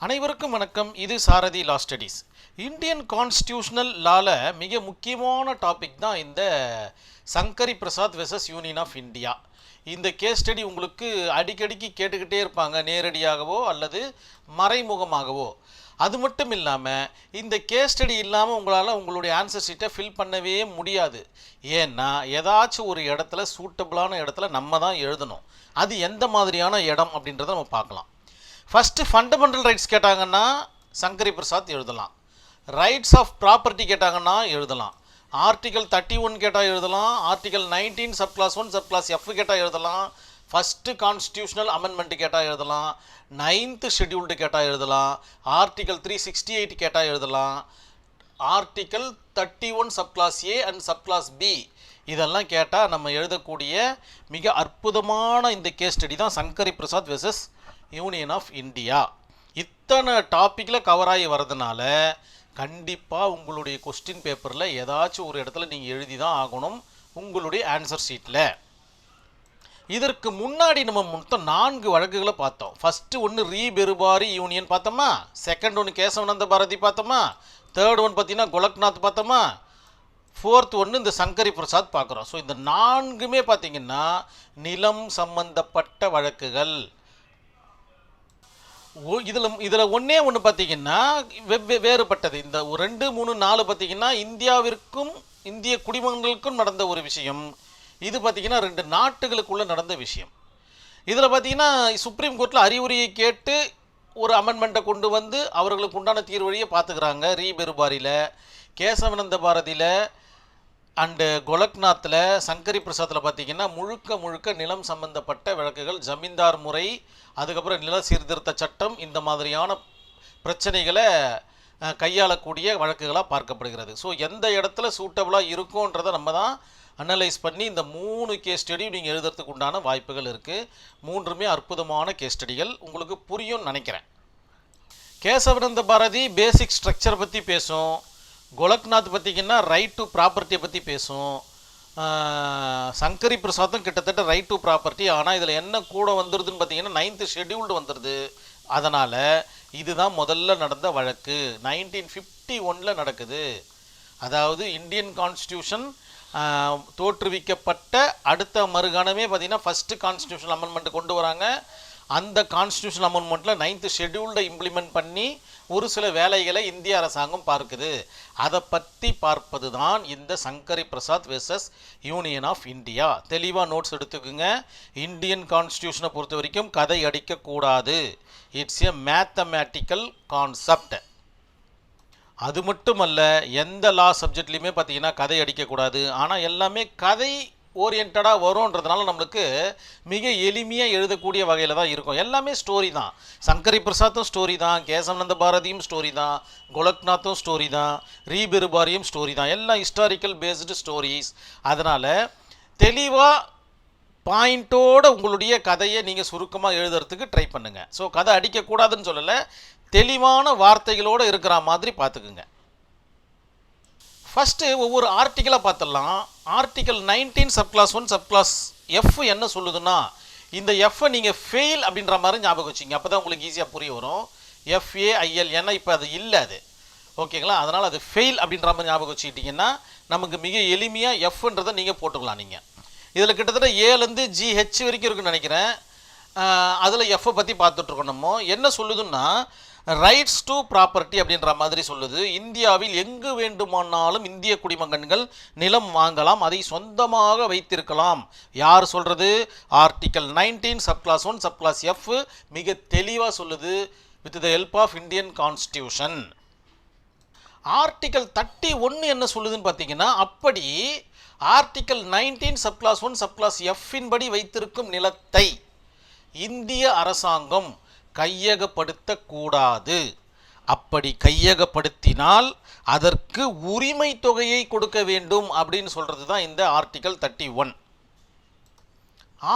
அனைவருக்கும் வணக்கம். இது Sarathi law studies. Indian constitutional லால மிக முக்கியமான டாபிக் தான் இந்த Shankari Prasad versus union of India. இந்த கேஸ் ஸ்டடி உங்களுக்கு அடிக்கடிக்கு கேட்டுக்கிட்டே இருப்பாங்க, நேரடியாகவோ அல்லது மறைமுகமாகவோ. அது மட்டும் இல்லாமல் இந்த கேஸ் ஸ்டடி இல்லாமல் உங்களால் உங்களுடைய ஆன்சர் ஷீட்டை ஃபில் பண்ணவே முடியாது. ஏன்னா ஏதாச்சும் ஒரு இடத்துல சூட்டபிளான இடத்துல நம்ம தான் எழுதணும். அது எந்த மாதிரியான இடம் அப்படின்றத நம்ம பார்க்கலாம். ஃபஸ்ட்டு ஃபண்டமெண்டல் ரைட்ஸ் கேட்டாங்கன்னா சங்கரி பிரசாத் எழுதலாம். ரைட்ஸ் ஆஃப் ப்ராப்பர்ட்டி கேட்டாங்கன்னா எழுதலாம். ஆர்டிகல் 31 கேட்டால் எழுதலாம். ஆர்டிகல் 19 சப்கிளாஸ் 1 சப்கிளாஸ் எஃப் கேட்டால் எழுதலாம். ஃபஸ்ட்டு கான்ஸ்டியூஷனல் அமெண்ட்மெண்ட் கேட்டால் எழுதலாம். 9th ஷெட்யூல்டு கேட்டால் எழுதலாம். ஆர்டிகல் 368 கேட்டால் எழுதலாம். Article 31 subclause A and subclause B இதெல்லாம் கேட்டால் நம்ம எழுதக்கூடிய மிக அற்புதமான இந்த கேஸ் ஸ்டடி தான் Shankari Prasad versus union of India. இத்தனை டாப்பிக்கில் கவர் ஆகி வர்றதுனால கண்டிப்பாக உங்களுடைய கொஸ்டின் பேப்பரில் ஏதாச்சும் ஒரு இடத்துல நீங்கள் எழுதி தான் ஆகணும் உங்களுடைய ஆன்சர் ஷீட்டில். இதற்கு முன்னாடி நம்ம மொத்தம் 4 வழக்குகளை பார்த்தோம். ஃபஸ்ட்டு ஒன்று ரீபெருபாரி யூனியன் பார்த்தோமா, செகண்ட் ஒன்று கேசவனந்த பாரதி பார்த்தோமா, தேர்ட் ஒன் பார்த்தீங்கன்னா கோலக்நாத் பார்த்தோமா, ஃபோர்த் ஒன்று இந்த சங்கரி பிரசாத் பார்க்குறோம். ஸோ இந்த 4மே பார்த்தீங்கன்னா நிலம் சம்பந்தப்பட்ட வழக்குகள். இதில் ஒன்றே ஒன்று பார்த்தீங்கன்னா வேறுபட்டது. இந்த 2, 3, 4 பார்த்தீங்கன்னா இந்தியாவிற்கும் இந்திய குடிமகன்களுக்கும் நடந்த ஒரு விஷயம். இது பார்த்தீங்கன்னா 2 நாட்டுகளுக்குள்ளே நடந்த விஷயம். இதில் பார்த்தீங்கன்னா சுப்ரீம் கோர்ட்டில் அறிவுரையை கேட்டு ஒரு அமெண்ட்மெண்ட்டை கொண்டு வந்து அவர்களுக்கு உண்டான தீர்வு வழியை பார்த்துக்கிறாங்க. ரீபெருபாரியில், கேசவனந்த பாரதியில் அண்டு கோலக்நாத்தில், சங்கரி பிரசாத்தில் பார்த்தீங்கன்னா முழுக்க நிலம் சம்பந்தப்பட்ட வழக்குகள், ஜமீன்தார் முறை, அதுக்கப்புறம் நில சீர்திருத்த சட்டம், இந்த மாதிரியான பிரச்சனைகளை கையாளக்கூடிய வழக்குகளாக பார்க்கப்படுகிறது. ஸோ எந்த இடத்துல சூட்டபுளாக இருக்கும்ன்றதை நம்ம தான் அனலைஸ் பண்ணி இந்த 3 கேஸ் ஸ்டடியும் நீங்கள் எழுதுறதுக்கு உண்டான வாய்ப்புகள் இருக்குது. 3மே அற்புதமான கேஸ் ஸ்டடிகள், உங்களுக்கு புரியும்னு நினைக்கிறேன். கேசவனந்த பாரதி பேசிக் ஸ்ட்ரக்சர் பற்றி பேசும். கோலக்நாத் பார்த்திங்கன்னா ரைட் டு ப்ராப்பர்ட்டியை பற்றி பேசும். சங்கரி பிரசாத்தும் கிட்டத்தட்ட ரைட் டு ப்ராப்பர்ட்டி. ஆனால் இதில் என்ன கூட வந்துடுதுன்னு பார்த்தீங்கன்னா 9th ஷெட்யூல்டு வந்துடுது. அதனால் இதுதான் முதல்ல நடந்த வழக்கு. 1951 நடக்குது. அதாவது இந்தியன் கான்ஸ்டியூஷன் தோற்றுவிக்கப்பட்ட அடுத்த மறுகணமே பார்த்திங்கன்னா ஃபஸ்ட்டு கான்ஸ்டியூஷன் அமெண்ட்மெண்ட் கொண்டு வராங்க. அந்த கான்ஸ்டியூஷன் அமெண்ட்மெண்ட்டில் 9th ஷெட்யூல்டை இம்ப்ளிமெண்ட் பண்ணி ஒரு சில வேலைகளை இந்திய அரசாங்கம் பார்க்குது. அதை பற்றி பார்ப்பது தான் இந்த Shankari Prasad versus union of India. தெளிவாக நோட்ஸ் எடுத்துக்குங்க. இந்தியன் கான்ஸ்டியூஷனை பொறுத்த வரைக்கும் கதை அடிக்கக்கூடாது. It's a mathematical concept. அது மட்டுமல்ல, எந்த லா சப்ஜெக்ட்லேயுமே பார்த்தீங்கன்னா கதை அடிக்கக்கூடாது. ஆனால் எல்லாமே கதை ஓரியன்டாக வரும்ன்றதுனால நம்மளுக்கு மிக எளிமையாக எழுதக்கூடிய வகையில் தான் இருக்கும். எல்லாமே ஸ்டோரி தான். சங்கரி பிரசாத்தும் ஸ்டோரி தான், கேசவனந்த பாரதியும் ஸ்டோரி தான், கோலக்நாத்தும் ஸ்டோரி தான், ரீபெருபாரியும் ஸ்டோரி தான். எல்லாம் ஹிஸ்டாரிக்கல் பேஸ்டு ஸ்டோரிஸ். அதனால் தெளிவாக பாயிண்ட்டோடு உங்களுடைய கதையை நீங்கள் சுருக்கமாக எழுதுறதுக்கு ட்ரை பண்ணுங்கள். ஸோ கதை அடிக்கக்கூடாதுன்னு சொல்லலை, தெளிவான வார்த்தைகளோடு இருக்கிற மாதிரி பார்த்துக்குங்க. ஃபஸ்ட்டு ஒவ்வொரு ஆர்டிக்கலாக பார்த்துடலாம். ஆர்டிக்கல் 19 சப்கிளாஸ் 1 சப்கிளாஸ் எஃப் என்ன சொல்லுதுன்னா, இந்த எஃப்ஐ நீங்கள் ஃபெயில் அப்படின்ற மாதிரி ஞாபகம் வச்சிங்க. அப்போ தான் உங்களுக்கு ஈஸியாக புரிய வரும். FAIL, ஏன்னா இப்போ அது இல்லை, அது ஓகேங்களா. அதனால் அது ஃபெயில் அப்படின்ற மாதிரி ஞாபகம் வச்சுக்கிட்டிங்கன்னா நமக்கு மிக எளிமையாக எஃப்ன்றதை நீங்கள் போட்டுக்கலாம். நீங்கள் இதில் கிட்டத்தட்ட ஏலேருந்து GH வரைக்கும் இருக்குன்னு நினைக்கிறேன். அதில் எஃப்பை பற்றி பார்த்துட்ருக்கோம். நம்ம என்ன சொல்லுதுன்னா, ரைட்ஸ் டு ப்ராப்பர்ட்டி அப்படின்ற மாதிரி சொல்லுது. இந்தியாவில் எங்கு வேண்டுமானாலும் இந்திய குடிமகன்கள் நிலம் வாங்கலாம், அதை சொந்தமாக வைத்திருக்கலாம். யார் சொல்கிறது? ஆர்டிக்கல் 19 சப்கிளாஸ் 1 சப்கிளாஸ் எஃப் மிக தெளிவாக சொல்லுது, with the help of Indian constitution. Article 31 என்ன சொல்லுதுன்னு பார்த்தீங்கன்னா, அப்படி ஆர்டிக்கல் 19 சப்கிளாஸ் 1 சப்கிளாஸ் எஃப்பின் படி வைத்திருக்கும் நிலத்தை இந்திய அரசாங்கம் கையகப்படுத்தக்கூடாது. அப்படி கையகப்படுத்தினால் அதற்கு உரிமை தொகையை கொடுக்க வேண்டும் அப்படின்னு சொல்கிறது தான் இந்த ஆர்டிக்கல் 31.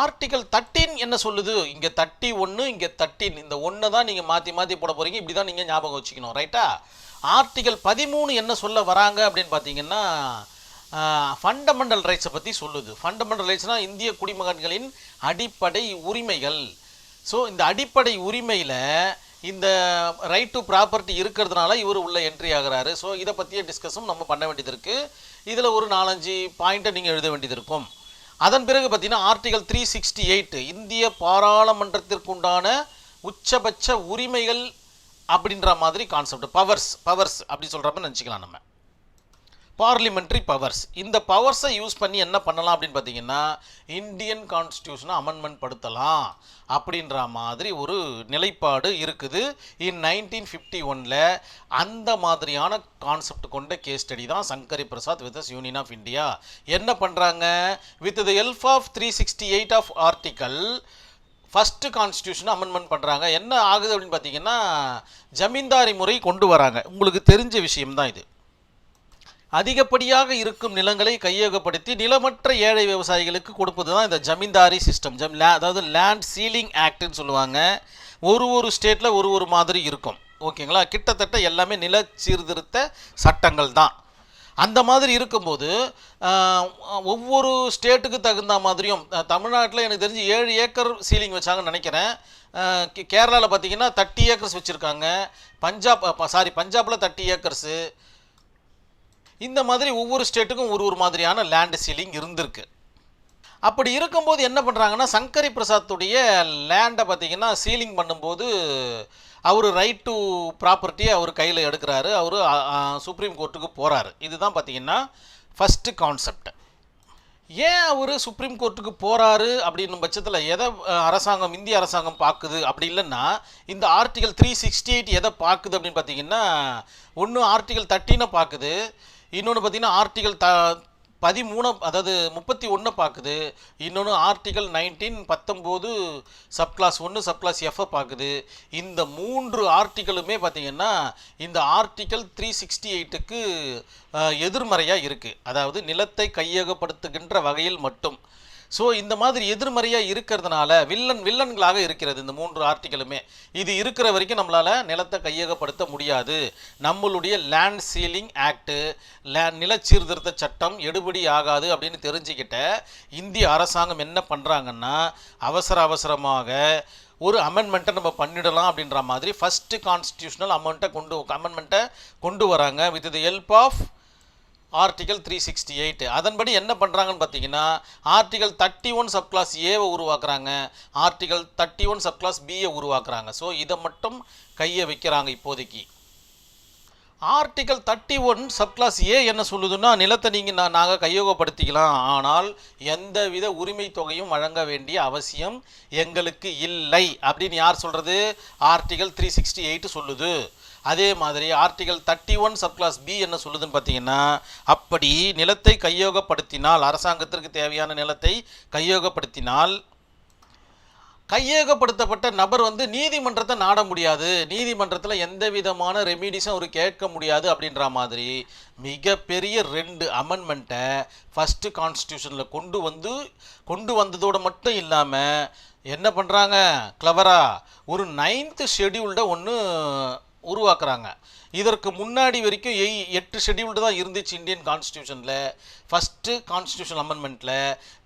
ஆர்டிக்கல் 13 என்ன சொல்லுது? இங்கே 31, இங்கே 13, இந்த 1 தான் நீங்கள் மாற்றி போட போகிறீங்க. இப்படி தான் நீங்கள் ஞாபகம் வச்சுக்கணும், ரைட்டா? ஆர்டிக்கல் 13 என்ன சொல்ல வராங்க அப்படின்னு பார்த்தீங்கன்னா, ஃபண்டமெண்டல் ரைட்ஸை பற்றி சொல்லுது. ஃபண்டமெண்டல் ரைட்ஸ்னால் இந்திய குடிமகன்களின் அடிப்படை உரிமைகள். ஸோ இந்த அடிப்படை உரிமையில் இந்த ரைட் டு ப்ராப்பர்ட்டி இருக்கிறதுனால இவர் உள்ள என்ட்ரி ஆகிறாரு. ஸோ இதை பற்றிய டிஸ்கஸும் நம்ம பண்ண வேண்டியது இருக்குது. இதில் ஒரு 4-5 பாயிண்ட்டை நீங்கள் எழுத வேண்டியது இருக்கும். அதன் பிறகு பார்த்தீங்கன்னா ஆர்டிகல் 368 இந்திய பாராளுமன்றத்திற்குண்டான உச்சபட்ச உரிமைகள் அப்படின்ற மாதிரி கான்செப்ட். பவர்ஸ் அப்படி சொல்கிற மாதிரி நினச்சிக்கலாம் நம்ம. பார்லிமெண்ட்ரி பவர்ஸ், இந்த பவர்ஸை யூஸ் பண்ணி என்ன பண்ணலாம் அப்படின்னு பார்த்தீங்கன்னா இந்தியன் கான்ஸ்டியூஷனை அமெண்ட்மெண்ட் படுத்தலாம் அப்படின்ற மாதிரி ஒரு நிலைப்பாடு இருக்குது. 1951 அந்த மாதிரியான கான்செப்ட் கொண்ட கேஸ் ஸ்டடி தான் Shankari Prasad with Union of India. என்ன பண்ணுறாங்க, with the help of 368 of article first கான்ஸ்டியூஷனை அமெண்ட்மெண்ட் பண்ணுறாங்க. என்ன ஆகுது அப்படின்னு பார்த்தீங்கன்னா ஜமீன்தாரி முறை கொண்டு வராங்க. உங்களுக்கு தெரிஞ்ச விஷயம்தான் இது. அதிகப்படியாக இருக்கும் நிலங்களை கையகப்படுத்தி நிலமற்ற ஏழை விவசாயிகளுக்கு கொடுப்பது தான் இந்த ஜமீன்தாரி சிஸ்டம். அதாவது லேண்ட் சீலிங் ஆக்ட்னு சொல்லுவாங்க. ஒரு ஸ்டேட்டில் ஒரு மாதிரி இருக்கும். ஓகேங்களா, கிட்டத்தட்ட எல்லாமே நில சீர்திருத்த சட்டங்கள் தான். அந்த மாதிரி இருக்கும்போது ஒவ்வொரு ஸ்டேட்டுக்கு தகுந்த மாதிரியும் தமிழ்நாட்டில் எனக்கு தெரிஞ்சு 7 ஏக்கர் சீலிங் வச்சாங்கன்னு நினைக்கிறேன். கேரளாவில் பார்த்தீங்கன்னா 30 ஏக்கர்ஸ் வச்சுருக்காங்க. பஞ்சாபில் 30 ஏக்கர்ஸு. இந்த மாதிரி ஒவ்வொரு ஸ்டேட்டுக்கும் ஒரு மாதிரியான லேண்ட் சீலிங் இருந்திருக்கு. அப்படி இருக்கும்போது என்ன பண்ணுறாங்கன்னா சங்கரி பிரசாத்துடைய லேண்டை பார்த்திங்கன்னா சீலிங் பண்ணும்போது அவர் ரைட் டு ப்ராப்பர்ட்டியை அவர் கையில் எடுக்கிறாரு. அவர் சுப்ரீம் கோர்ட்டுக்கு போகிறாரு. இதுதான் பார்த்திங்கன்னா ஃபஸ்ட்டு கான்செப்ட். ஏன் அவர் சுப்ரீம் கோர்ட்டுக்கு போகிறாரு அப்படின்னும் பட்சத்தில் எதை இந்திய அரசாங்கம் பார்க்குது அப்படி இல்லைன்னா இந்த ஆர்டிகல் 368 எதை பார்க்குது அப்படின்னு பார்த்தீங்கன்னா ஒன்று ஆர்டிகல் 13 பார்க்குது, இன்னொன்று பார்த்தீங்கன்னா ஆர்டிகல் 13 அதாவது 31 பார்க்குது, இன்னொன்று ஆர்டிகல் 19 சப்கிளாஸ் 1 சப்கிளாஸ் எஃப் பார்க்குது. இந்த 3 ஆர்டிகளுமே பார்த்திங்கன்னா இந்த ஆர்டிகல் 368க்கு எதிர்மறையாக இருக்குது. அதாவது நிலத்தை கையகப்படுத்துகின்ற வகையில் மட்டும். ஸோ இந்த மாதிரி எதிர்மறையாக இருக்கிறதுனால வில்லன்களாக இருக்கிறது இந்த 3 ஆர்டிகளுமே. இது இருக்கிற வரைக்கும் நம்மளால் நிலத்தை கையகப்படுத்த முடியாது. நம்மளுடைய லேண்ட் சீலிங் ஆக்டு, நில சீர்திருத்த சட்டம் எடுபடி ஆகாது அப்படின்னு தெரிஞ்சுக்கிட்ட இந்திய அரசாங்கம் என்ன பண்ணுறாங்கன்னா அவசரமாக ஒரு அமெண்ட்மெண்ட்டை நம்ம பண்ணிடலாம் அப்படின்ற மாதிரி ஃபஸ்ட்டு கான்ஸ்டியூஷனல் அமெண்ட்மெண்ட்டை கொண்டு வராங்க with the help of article 368. அதன்படி என்ன பண்ணுறாங்கன்னு பார்த்தீங்கன்னா ஆர்டிகல் 31 சப்கிளாஸ் ஏவை உருவாக்குறாங்க, ஆர்டிகல் 31 சப்கிளாஸ் பியை உருவாக்குறாங்க. ஸோ இதை மட்டும் கையை வைக்கிறாங்க இப்போதைக்கு. ஆர்டிகல் 31 சப்கிளாஸ் ஏ என்ன சொல்லுதுன்னா நிலத்தை நாங்கள் கையகப்படுத்திக்கலாம், ஆனால் எந்தவித உரிமை தொகையும் வழங்க வேண்டிய அவசியம் எங்களுக்கு இல்லை அப்படின்னு யார் சொல்கிறது? ஆர்டிகல் 368 சொல்லுது. அதே மாதிரி ஆர்டிகல் 31 சப்கிளாஸ் பி என்ன சொல்லுதுன்னு பார்த்தீங்கன்னா அப்படி நிலத்தை கையகப்படுத்தினால் அரசாங்கத்திற்கு தேவையான நிலத்தை கையகப்படுத்தினால் கையகப்படுத்தப்பட்ட நபர் நீதிமன்றத்தை நாட முடியாது, நீதிமன்றத்தில் எந்த விதமான ரெமிடிஸும் அவர் கேட்க முடியாது அப்படின்ற மாதிரி மிகப்பெரிய 2 அமெண்ட்மெண்ட்டை ஃபஸ்ட்டு கான்ஸ்டியூஷனில் கொண்டு வந்ததோடு மட்டும் இல்லாமல் என்ன பண்ணுறாங்க கிளவராக ஒரு 9th ஷெட்யூல்டை ஒன்று உருவாக்குறாங்க. இதற்கு முன்னாடி வரைக்கும் 8 ஷெட்யூல்டு தான் இருந்துச்சு இந்தியன் கான்ஸ்டியூஷனில். ஃபஸ்ட்டு கான்ஸ்டியூஷன் அமெண்ட்மெண்ட்டில்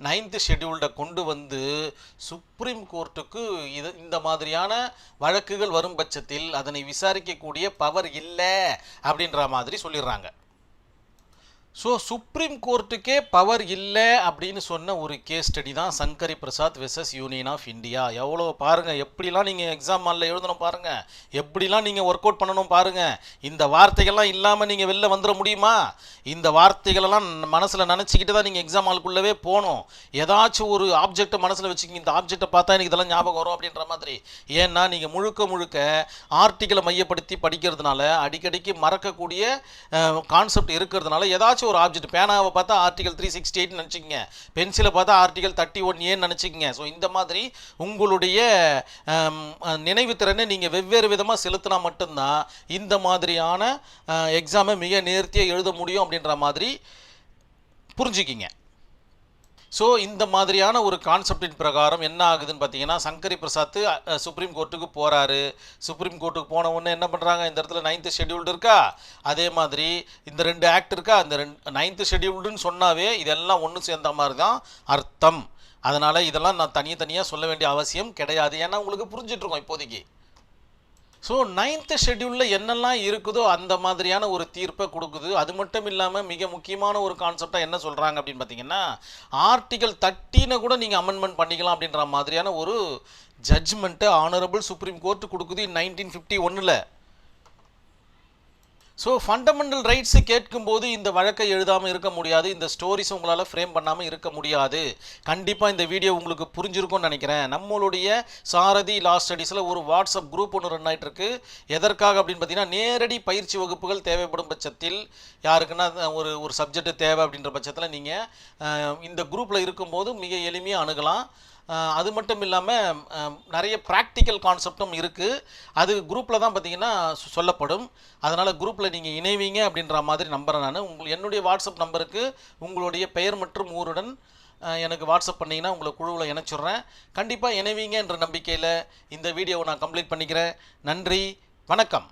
9th ஷெட்யூல்டை கொண்டு வந்து சுப்ரீம் கோர்ட்டுக்கு இந்த மாதிரியான வழக்குகள் வரும் பட்சத்தில் அதனை விசாரிக்கக்கூடிய பவர் இல்லை அப்படின்ற மாதிரி சொல்லிடுறாங்க. ஸோ சுப்ரீம் கோர்ட்டுக்கே பவர் இல்லை அப்படின்னு சொன்ன ஒரு கேஸ் ஸ்டடி தான் Shankari Prasad versus union of India. எவ்வளோ பாருங்கள், எப்படிலாம் நீங்கள் எக்ஸாம் ஹாலில் எழுதணும் பாருங்கள், எப்படிலாம் நீங்கள் ஒர்க் அவுட் பண்ணணும் பாருங்கள். இந்த வார்த்தைகள்லாம் இல்லாமல் நீங்கள் வெளில வந்துட முடியுமா? இந்த வார்த்தைகளெல்லாம் மனசில் நினச்சிக்கிட்டு தான் நீங்கள் எக்ஸாம் ஹாலுக்குள்ளவே போகணும். ஏதாச்சும் ஒரு ஆப்ஜெக்டை மனசில் வச்சுக்கிங்க, இந்த ஆப்ஜெக்டை பார்த்தா எனக்கு இதெல்லாம் ஞாபகம் வரும் அப்படின்ற மாதிரி. ஏன்னா நீங்கள் முழுக்க ஆர்டிக்கலை மையப்படுத்தி படிக்கிறதுனால அடிக்கடிக்கு மறக்கக்கூடிய கான்செப்ட் இருக்கிறதுனால ஏதாச்சும் ஒரு ஆப்ஜெக்ட், பேனாவை பார்த்தா ஆர்டிகல் 368 நினச்சிக்கங்க, பென்சிலை பார்த்தா ஆர்டிகல் 31A நினச்சிக்கங்க. ஸோ இந்த மாதிரி உங்களுடைய நினைவு திறனை நீங்கள் வெவ்வேறு விதமாக செலுத்தினா மட்டும்தான் இந்த மாதிரியான எக்ஸாமை மிக நேர்த்தியாக எழுத முடியும் அப்படின்ற மாதிரி புரிஞ்சுக்கிங்க. ஸோ இந்த மாதிரியான ஒரு கான்செப்டின் பிரகாரம் என்ன ஆகுதுன்னு பார்த்தீங்கன்னா சங்கரி பிரசாத் சுப்ரீம் கோர்ட்டுக்கு போகிறாரு. சுப்ரீம் கோர்ட்டுக்கு போன உடனே என்ன பண்ணுறாங்க, இந்த இடத்துல 9th ஷெட்யூல்டு இருக்கா, அதே மாதிரி இந்த 2 ஆக்ட் இருக்கா, அந்த 9th ஷெட்யூல்டுன்னு சொன்னாவே இதெல்லாம் ஒன்று சேர்ந்த மாதிரி தான் அர்த்தம். அதனால் இதெல்லாம் நான் தனியாக சொல்ல வேண்டிய அவசியம் கிடையாது. ஏன்னா உங்களுக்கு புரிஞ்சிட்ருக்கோம் இப்போதைக்கு. ஸோ 9th ஷெட்யூலில் என்னெல்லாம் இருக்குதோ அந்த மாதிரியான ஒரு தீர்ப்பை கொடுக்குது. அது மட்டும் இல்லாமல் மிக முக்கியமான ஒரு கான்செப்டாக என்ன சொல்கிறாங்க அப்படின்னு பார்த்தீங்கன்னா, ஆர்டிகல் 13 கூட நீங்கள் அமெண்ட்மெண்ட் பண்ணிக்கலாம் அப்படின்ற மாதிரியான ஒரு ஜட்ஜ்மெண்ட்டை ஆனரபிள் சுப்ரீம் கோர்ட் கொடுக்குது 1951. ஸோ ஃபண்டமெண்டல் ரைட்ஸு கேட்கும்போது இந்த வழக்கை எழுதாமல் இருக்க முடியாது, இந்த ஸ்டோரிஸ் உங்களால் ஃப்ரேம் பண்ணாமல் இருக்க முடியாது. கண்டிப்பாக இந்த வீடியோ உங்களுக்கு புரிஞ்சிருக்கும்னு நினைக்கிறேன். நம்மளுடைய சாரதி லா ஸ்டடீஸில் ஒரு வாட்ஸ்அப் குரூப் ஒன்று ரன் ஆகிட்டு இருக்கு. எதற்காக அப்படின்னு பார்த்தீங்கன்னா, நேரடி பயிற்சி வகுப்புகள் தேவைப்படும் பட்சத்தில், யாருக்குன்னா ஒரு சப்ஜெக்ட் தேவை அப்படின்ற பட்சத்தில் நீங்கள் இந்த குரூப்பில் இருக்கும்போது மிக எளிமையாக அணுகலாம். அது மட்டும் இல்லாமல் நிறைய ப்ராக்டிக்கல் கான்செப்டும் இருக்குது. அது குரூப்பில் தான் பார்த்தீங்கன்னா சொல்லப்படும். அதனால் குரூப்பில் நீங்கள் இணைவீங்க அப்படின்ற மாதிரி நம்புகிறேன் நான். என்னுடைய வாட்ஸ்அப் நம்பருக்கு உங்களுடைய பெயர் மற்றும் ஊருடன் எனக்கு வாட்ஸ்அப் பண்ணிங்கன்னா உங்களை குழுவில் இணைச்சிட்றேன். கண்டிப்பாக இணைவீங்க என்ற நம்பிக்கையில் இந்த வீடியோவை நான் கம்ப்ளீட் பண்ணிக்கிறேன். நன்றி, வணக்கம்.